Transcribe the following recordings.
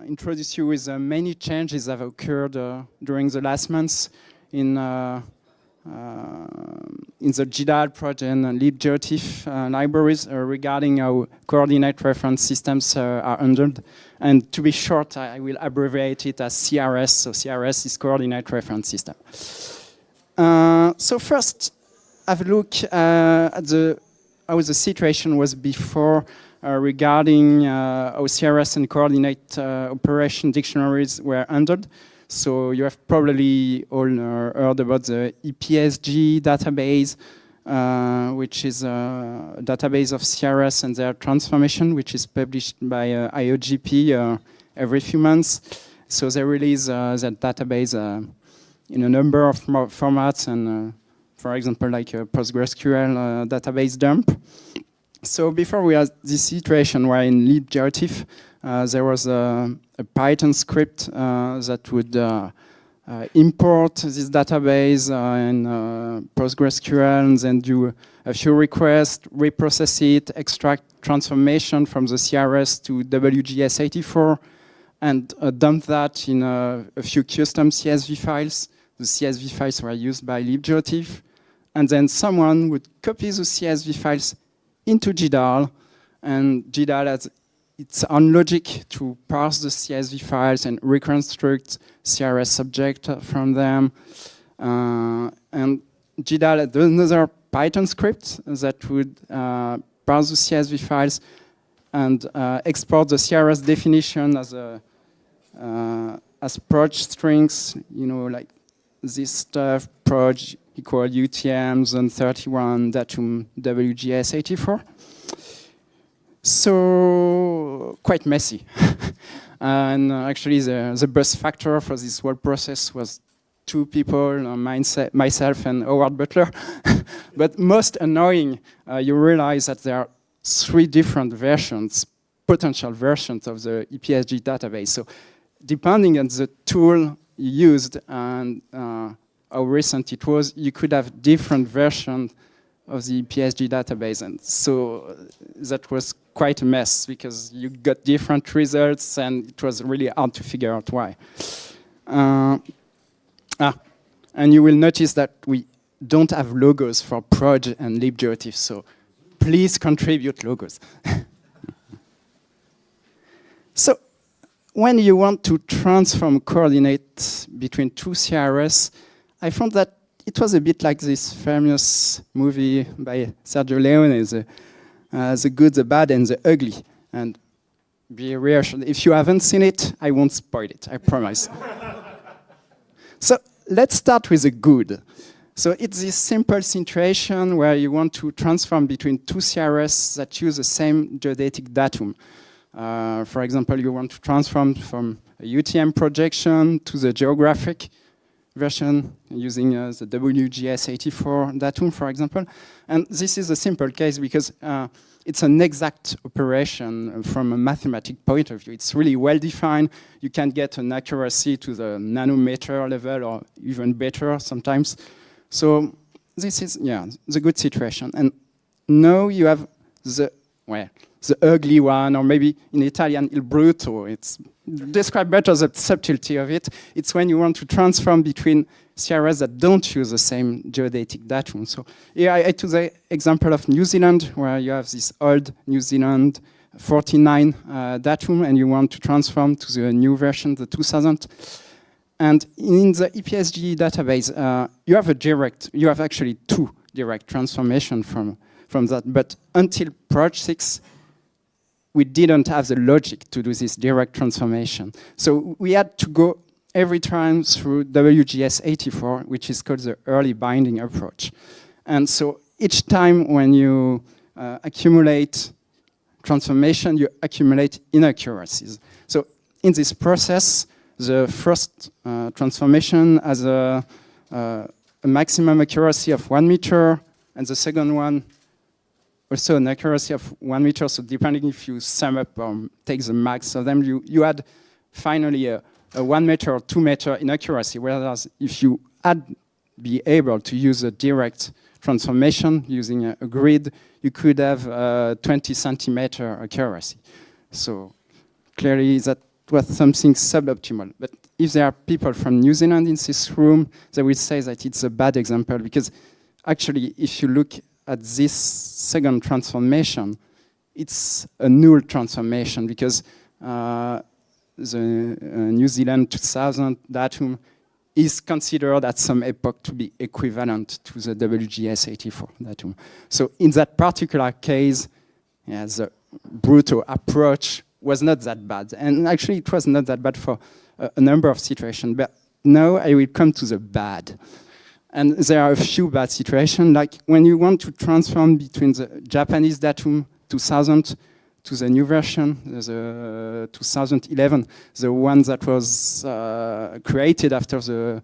introduce you with many changes that have occurred during the last months in the GDAL project and libGeoTIFF libraries regarding how coordinate reference systems are handled. And to be short, I will abbreviate it as CRS. So CRS is Coordinate Reference System. So first, have a look at how the situation was before regarding how CRS and coordinate operation dictionaries were handled. So you have probably all heard about the EPSG database, which is a database of CRS and their transformation, which is published by IOGP every few months. So they release that database in a number of formats, and for example, like a PostgreSQL database dump. So before we had this situation where in libGeoTIFF, there was a Python script that would import this database in PostgreSQL and then do a few requests, reprocess it, extract transformation from the CRS to WGS84, and dump that in a few custom CSV files. The CSV files were used by libGeoTIFF, and then someone would copy the CSV files into GDAL, and GDAL has its own logic to parse the CSV files and reconstruct CRS object from them. And GDAL had another Python script that would parse the CSV files and export the CRS definition as PROJ strings, you know, like this stuff, PROJ equal UTM, zone 31, datum WGS84. So quite messy. And actually the bus factor for this whole process was two people, myself and Howard Butler. But most annoying, you realize that there are three different versions, potential versions of the EPSG database. So depending on the tool you used and how recent it was, you could have different versions of the EPSG database. And so that was quite a mess because you got different results and it was really hard to figure out why. And you will notice that we don't have logos for PROJ and libGeoTIFF, so please contribute logos. So when you want to transform coordinates between two CRS, I found that it was a bit like this famous movie by Sergio Leone, The Good, the Bad, and the Ugly. And be reassured, if you haven't seen it, I won't spoil it, I promise. So let's start with the good. So it's this simple situation where you want to transform between two CRS that use the same geodetic datum. For example, you want to transform from a UTM projection to the geographic version using the WGS84 datum, for example. And this is a simple case because it's an exact operation from a mathematical point of view. It's really well defined. You can get an accuracy to the nanometer level or even better sometimes. So this is, yeah, the good situation. And now you have the ugly one, or maybe in Italian, il brutto. It's describe better the subtlety of it. It's when you want to transform between CRS that don't use the same geodetic datum. So here I took the example of New Zealand, where you have this old New Zealand 49 datum, and you want to transform to the new version, the 2000. And in the EPSG database, you have actually two direct transformation from that. But until PROJ 6, we didn't have the logic to do this direct transformation. So we had to go every time through WGS84, which is called the early binding approach. And so each time when you accumulate transformation, you accumulate inaccuracies. So in this process, the first transformation has a maximum accuracy of 1 meter, and the second one also an accuracy of 1 meter. So depending if you sum up or take the max of them, you add finally a 1 meter or 2 meter inaccuracy. Whereas if you be able to use a direct transformation using a grid, you could have 20 centimeter accuracy. So clearly that was something suboptimal. But if there are people from New Zealand in this room, they will say that it's a bad example, because actually, if you look at this second transformation, it's a null transformation, because the New Zealand 2000 datum is considered at some epoch to be equivalent to the WGS 84 datum. So in that particular case, yeah, the brutal approach was not that bad. And actually, it was not that bad for a number of situations. But now I will come to the bad. And there are a few bad situations, like when you want to transform between the Japanese datum 2000 to the new version, the 2011, the one that was created after the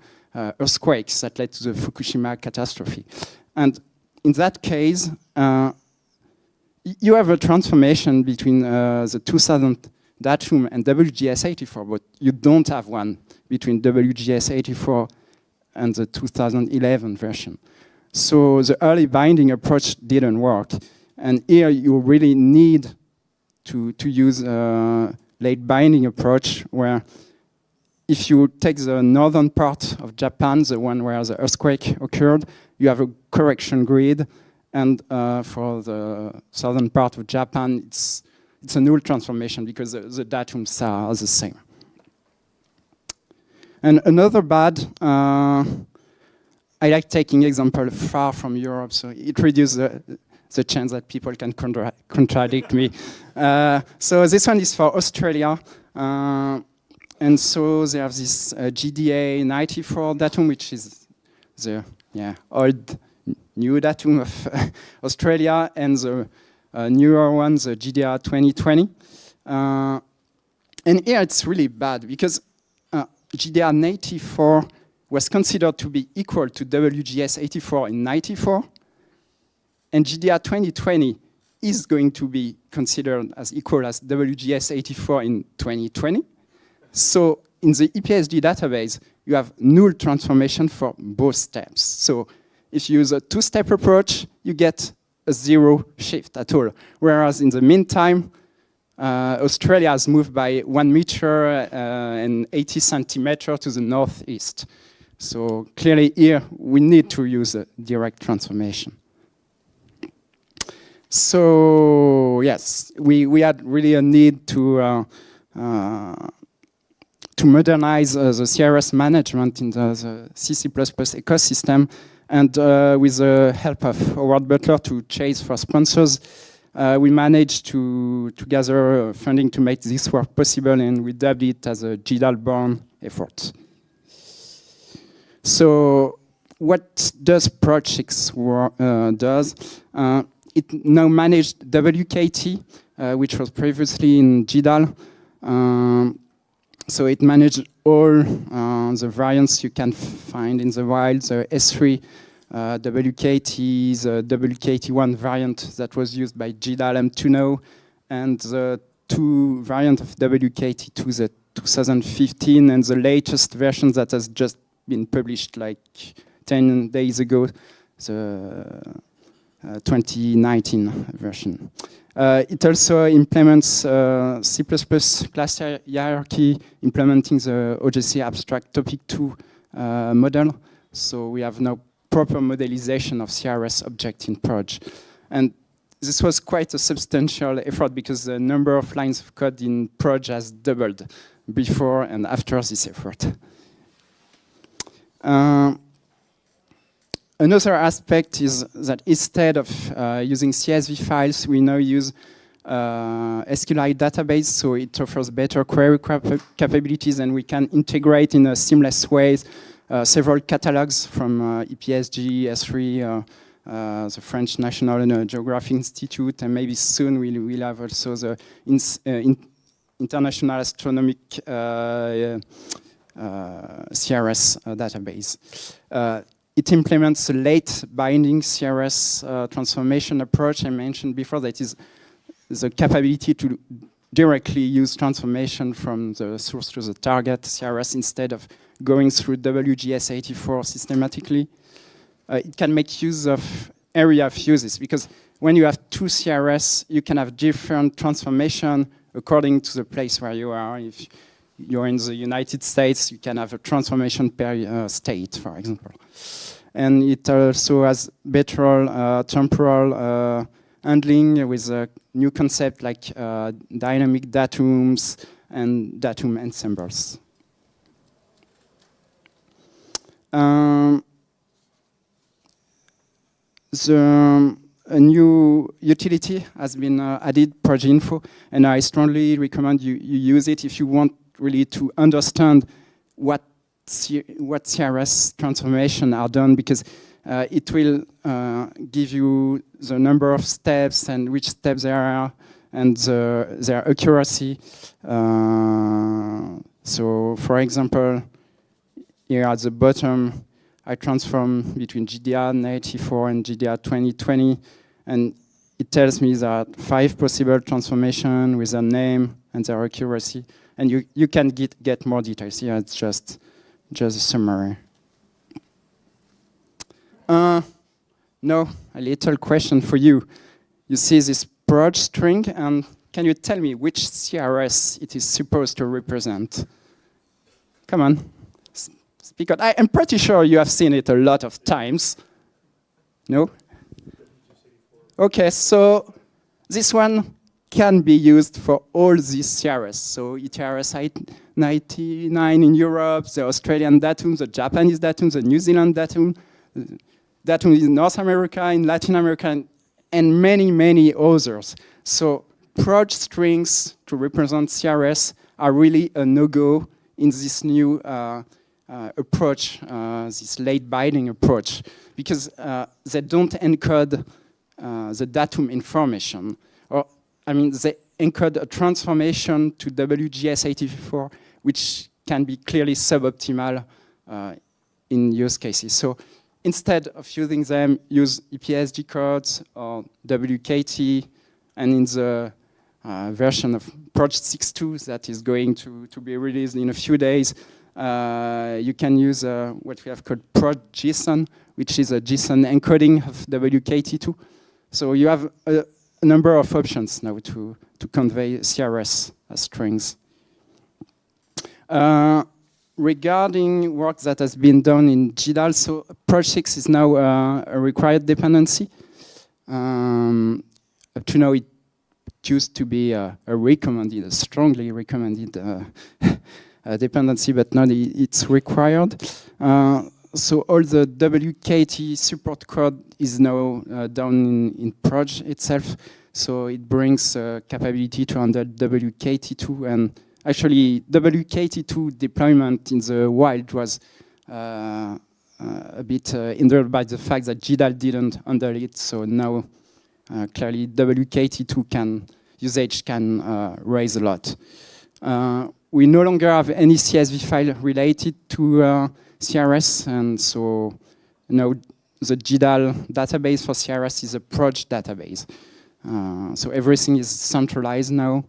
earthquakes that led to the Fukushima catastrophe. And in that case, you have a transformation between the 2000 datum and WGS 84, but you don't have one between WGS 84 and the 2011 version. So the early binding approach didn't work. And here you really need to use a late binding approach, where if you take the northern part of Japan, the one where the earthquake occurred, you have a correction grid. And for the southern part of Japan, it's a null transformation, because the datums are the same. And another bad, I like taking example far from Europe, so it reduces the chance that people can contradict me. So this one is for Australia. And so they have this GDA 94 datum, which is the old new datum of Australia, and the newer one, the GDAL 2020. And here it's really bad, because GDAL 94 was considered to be equal to WGS 84 in 94, and GDAL 2020 is going to be considered as equal as WGS 84 in 2020. So in the EPSG database, you have null transformation for both steps. So if you use a two-step approach, you get a zero shift at all. Whereas in the meantime, Australia has moved by 1 meter and 80 centimeters to the northeast. So clearly here, we need to use a direct transformation. So yes, we had really a need to modernize the CRS management in the CC++ ecosystem. And with the help of Howard Butler to chase for sponsors, we managed to gather funding to make this work possible, and we dubbed it as a GDAL-born effort. So what does PROJ 6 does? It now managed WKT, which was previously in GDAL. So it managed all the variants you can find in the wild, the S3 WKT, the WKT1 variant that was used by GDAL M2NO, and the 2 variant of WKT2, the 2015, and the latest version that has just been published like 10 days ago, the 2019 version. It also implements C++ class hierarchy, implementing the OSGeo abstract topic 2 model. So we have now proper modelization of CRS object in PROJ. And this was quite a substantial effort, because the number of lines of code in PROJ has doubled before and after this effort. Another aspect is that instead of using CSV files, we now use SQLite database, so it offers better query capabilities, and we can integrate in a seamless way several catalogs from EPSG, S3, the French National Geographic Institute, and maybe soon we'll have also the International Astronomic CRS database. It implements a late binding CRS transformation approach I mentioned before. That is the capability to directly use transformation from the source to the target CRS instead of going through WGS 84 systematically. It can make use of area of uses, because when you have 2 CRS, you can have different transformation according to the place where you are. If you're in the United States, you can have a transformation per state, for example. And it also has better temporal handling with a new concept like dynamic datums and datum ensembles. A new utility has been added, PROJ Info, and I strongly recommend you use it if you want really to understand what CRS transformation are done, because it will give you the number of steps and which steps there are and their accuracy. So, for example, here at the bottom, I transform between GDAL 94 and GDAL 2020, and it tells me that 5 possible transformations with their name and their accuracy. And you can get more details. Here it's just a summary. No, a little question for you. You see this PROJ string, and can you tell me which CRS it is supposed to represent? Come on. Because I'm pretty sure you have seen it a lot of times. No? Okay, so this one can be used for all these CRS. So ETRS 99 in Europe, the Australian datum, the Japanese datum, the New Zealand datum in North America, in Latin America, and many, many others. So PROJ strings to represent CRS are really a no-go in this new approach, this late binding approach, because they don't encode the datum information. Or, I mean, they encode a transformation to WGS84, which can be clearly suboptimal in use cases. So instead of using them, use EPSG codes or WKT, and in the version of PROJ 6.2 that is going to be released in a few days, you can use what we have called PROJ JSON, which is a JSON encoding of WKT2. So you have a number of options now to convey CRS as strings. Regarding work that has been done in GDAL, so PROJ 6 is now a required dependency. Up to now, it used to be a strongly recommended dependency, but now it's required. So all the WKT support code is now done in PROJ itself. So it brings capability to handle WKT2, and actually WKT2 deployment in the wild was a bit hindered by the fact that GDAL didn't handle it. So now clearly WKT2 usage can raise a lot. We no longer have any CSV file related to CRS, and so now the GDAL database for CRS is a PROJ database. So everything is centralized now.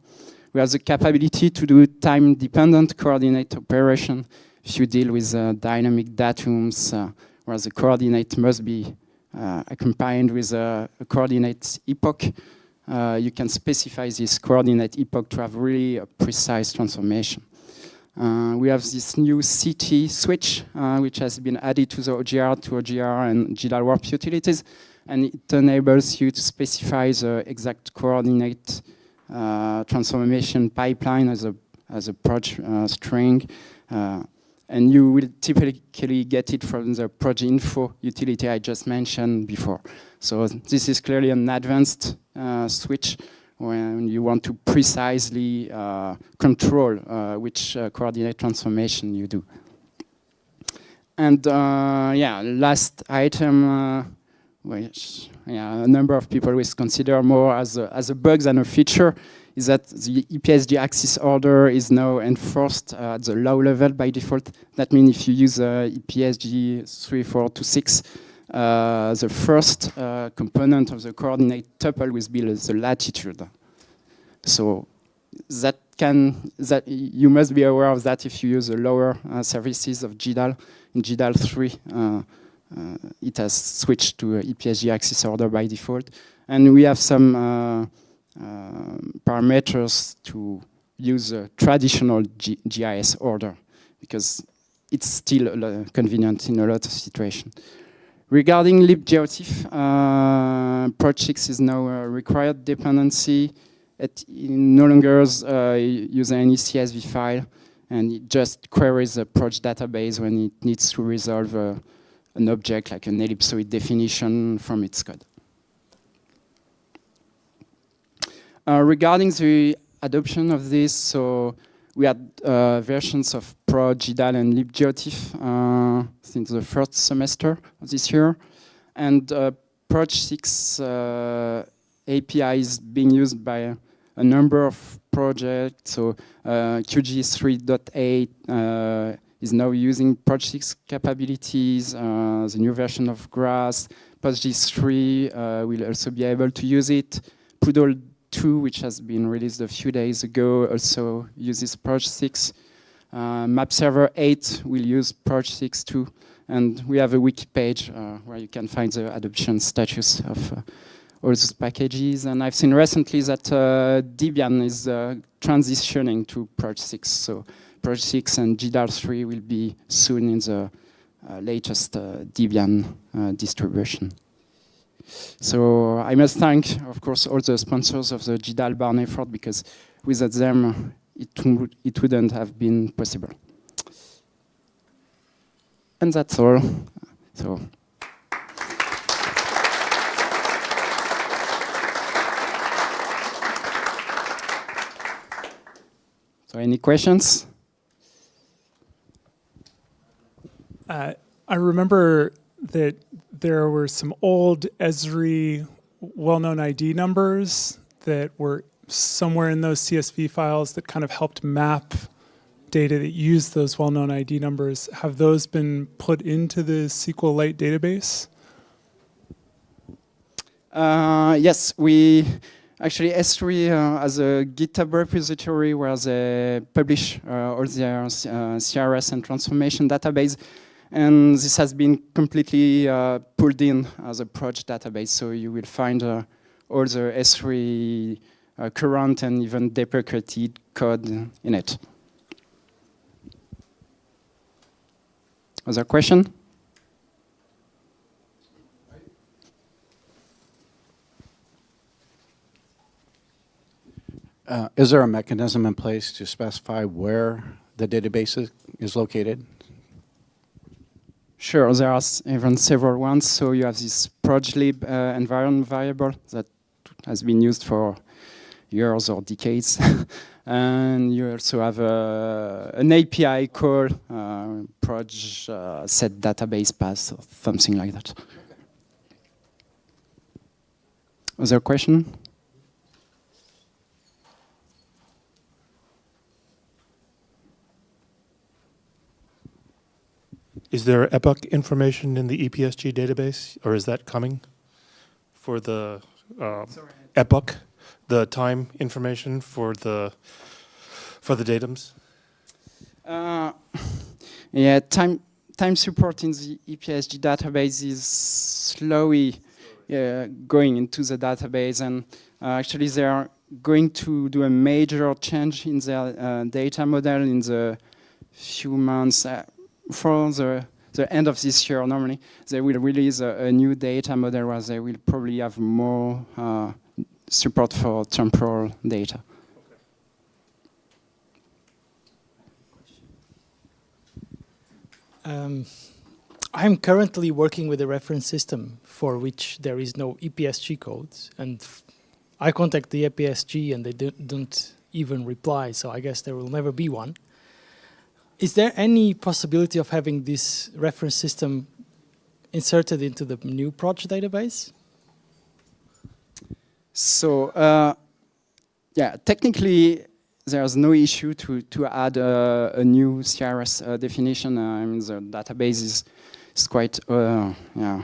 We have the capability to do time-dependent coordinate operation if you deal with dynamic datums, where the coordinate must be accompanied with a coordinate epoch. You can specify this coordinate epoch to have really a precise transformation. We have this new CT switch, which has been added to the OGR and GDAL warp utilities, and it enables you to specify the exact coordinate transformation pipeline as a PROJ string. And you will typically get it from the PROJ Info utility I just mentioned before. So this is clearly an advanced switch when you want to precisely control which coordinate transformation you do. And yeah, last item, which a number of people will consider more as a bug than a feature, is that the EPSG axis order is now enforced at the low level by default. That means if you use EPSG 3426, the first component of the coordinate tuple will be the latitude. So that you must be aware of that if you use the lower services of GDAL. In GDAL 3, it has switched to EPSG axis order by default. And we have some parameters to use a traditional GIS order because it's still convenient in a lot of situations. Regarding libgeotiff, PROJ 6 is now a required dependency. It no longer use any CSV file, and it just queries the PROJ database when it needs to resolve an object like an ellipsoid definition from its code. Regarding the adoption of this, so we had versions of PROJ, GDAL, and libgeotiff since the first semester of this year. And PROJ 6 API is being used by a number of projects. So QG 3.8 is now using PROJ 6 capabilities. The new version of GRASS, PostGIS 3 will also be able to use it. Poodle 2, which has been released a few days ago, also uses PROJ 6. Map Server 8 will use PROJ 6 too. And we have a wiki page where you can find the adoption status of all those packages. And I've seen recently that Debian is transitioning to PROJ 6. So PROJ 6 and GDAL 3 will be soon in the latest Debian distribution. So I must thank, of course, all the sponsors of the GDAL Barn effort, because without them, it wouldn't have been possible. And that's all. So any questions? I remember that there were some old Esri well-known ID numbers that were somewhere in those CSV files that kind of helped map data that used those well-known ID numbers. Have those been put into the SQLite database? Yes, we actually S3 has a GitHub repository where they publish all their CRS and transformation database. And this has been completely pulled in as a PROJ database. So you will find all the S3 current and even deprecated code in it. Other question? Is there a mechanism in place to specify where the database is located? Sure, there are even several ones. So you have this PROJlib environment variable that has been used for years or decades. And you also have an API call, PROJ set database path, or something like that. Other question? Is there epoch information in the EPSG database, or is that coming for the epoch, the time information for the datums? Yeah, time support in the EPSG database is slowly going into the database, and actually they are going to do a major change in their data model in the few months. For the end of this year, normally, they will release a new data model where they will probably have more support for temporal data. I'm currently working with a reference system for which there is no EPSG code, and I contact the EPSG and they don't even reply, so I guess there will never be one. Is there any possibility of having this reference system inserted into the new PROJ database? So, yeah, technically, there's no issue to add a new CRS definition. I mean, the database is quite, yeah,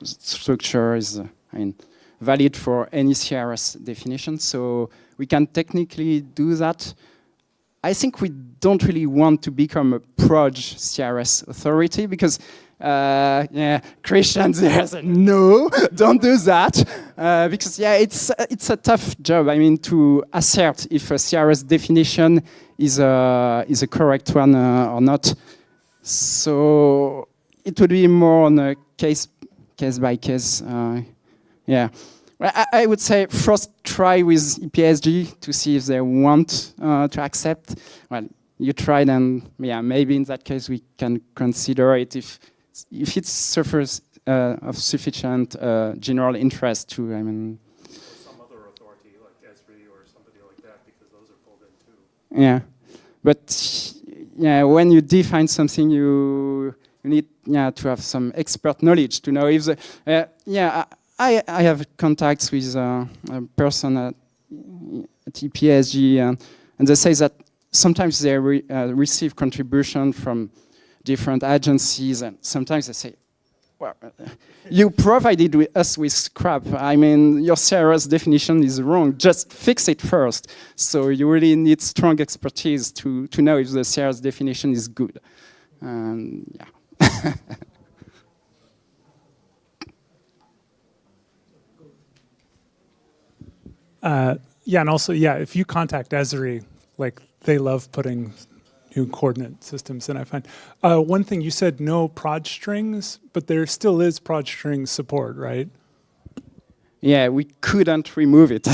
structure is, valid for any CRS definition. So we can technically do that. I think we don't really want to become a PROJ CRS authority because, yeah, Christians there said, no, don't do that. Because yeah, it's a tough job. I mean, to assert if a CRS definition is a correct one or not. So it would be more on a case by case. Yeah, I would say first try with EPSG to see if they want to accept. Well, you tried, and yeah, maybe in that case we can consider it if it suffers of sufficient general interest to. I mean, some other authority like ESRI or somebody like that, because those are pulled in too. yeah, but yeah, when you define something, you need to have some expert knowledge to know if the yeah. I have contacts with a person at EPSG, and they say that sometimes they receive contribution from different agencies, and sometimes they say, well, you provided us with scrap. I mean, your CRS definition is wrong. Just fix it first. So you really need strong expertise to know if the CRS definition is good. Yeah. Yeah, and also, yeah, if you contact Esri, like they love putting new coordinate systems in, I find. One thing, you said no proj strings, but there still is proj string support, right? Yeah, we couldn't remove it.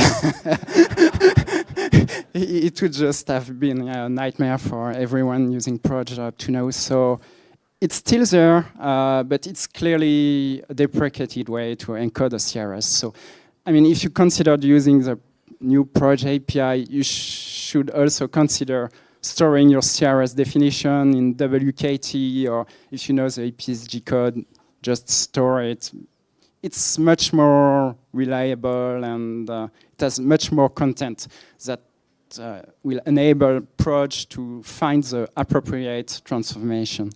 It would just have been a nightmare for everyone using proj to know. So it's still there, but it's clearly a deprecated way to encode a CRS. So, I mean, if you considered using the new PROJ API, you should also consider storing your CRS definition in WKT, or if you know the EPSG code, just store it. It's much more reliable, and it has much more content that will enable PROJ to find the appropriate transformation.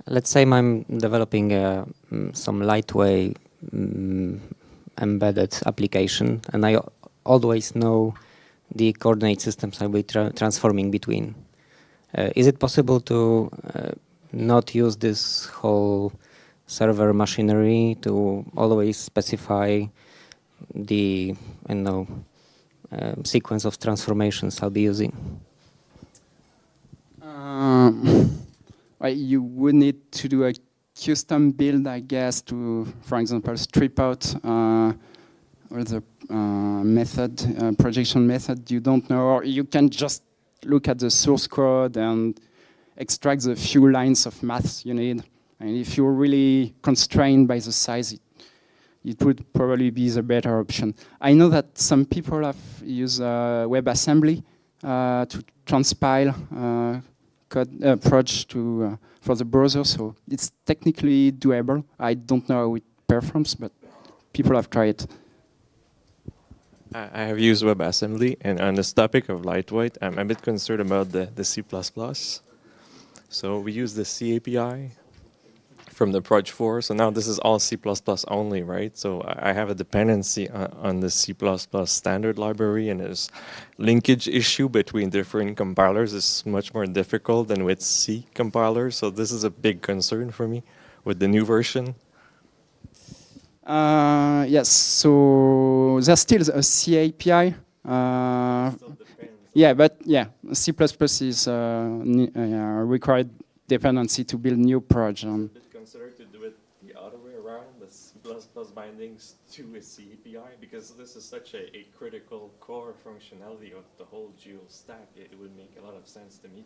Let's say I'm developing some lightweight embedded application, and I always know the coordinate systems I'll be transforming between. Is it possible to not use this whole server machinery to always specify the sequence of transformations I'll be using? Well, you would need to do a custom build, I guess, to, for example, strip out or the method, projection method you don't know, or you can just look at the source code and extract the few lines of math you need. And if you're really constrained by the size, it would probably be the better option. I know that some people have used WebAssembly to transpile code PROJ for the browser, so it's technically doable. I don't know how it performs, but people have tried it. I have used WebAssembly, and on this topic of lightweight, I'm a bit concerned about the C++. So we use the C API from the PROJ 4, so now this is all C++ only, right? So I have a dependency on the C++ standard library, and this linkage issue between different compilers is much more difficult than with C compilers, so this is a big concern for me with the new version. Yes, so there's still a C API. Yeah, but yeah, C++ is a required dependency to build new PROJ. Consider to do it the other way around, the C++ bindings to a C API, because this is such a critical core functionality of the whole GEO stack. It would make a lot of sense to me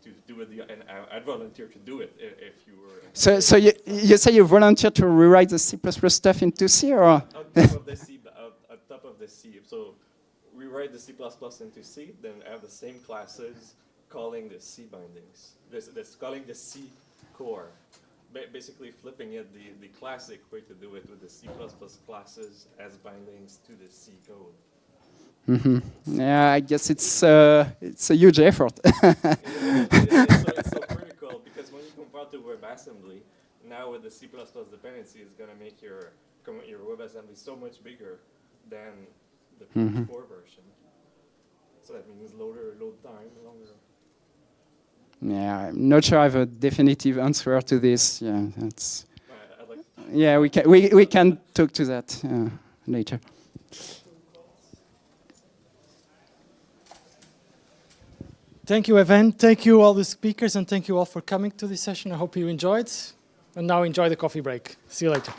to do it, and I'd volunteer to do it if you were. So you say you volunteer to rewrite the C++ stuff into C, or? On top of the C, on top of the C. So rewrite the C++ into C, then have the same classes calling the C bindings. This calling the C core. Basically flipping it the classic way to do it with the C++ classes as bindings to the C code. Mm-hmm. Yeah, I guess it's a huge effort. It's so critical, because when you compare to WebAssembly, now with the C++ dependency, it's going to make your WebAssembly so much bigger than the Proj 4 version. So that means load time longer. Yeah, I'm not sure I have a definitive answer to this. Yeah, that's. I'd like Yeah, we can talk to that later. Thank you, Evan. Thank you, all the speakers, and thank you all for coming to this session. I hope you enjoyed. And now enjoy the coffee break. See you later.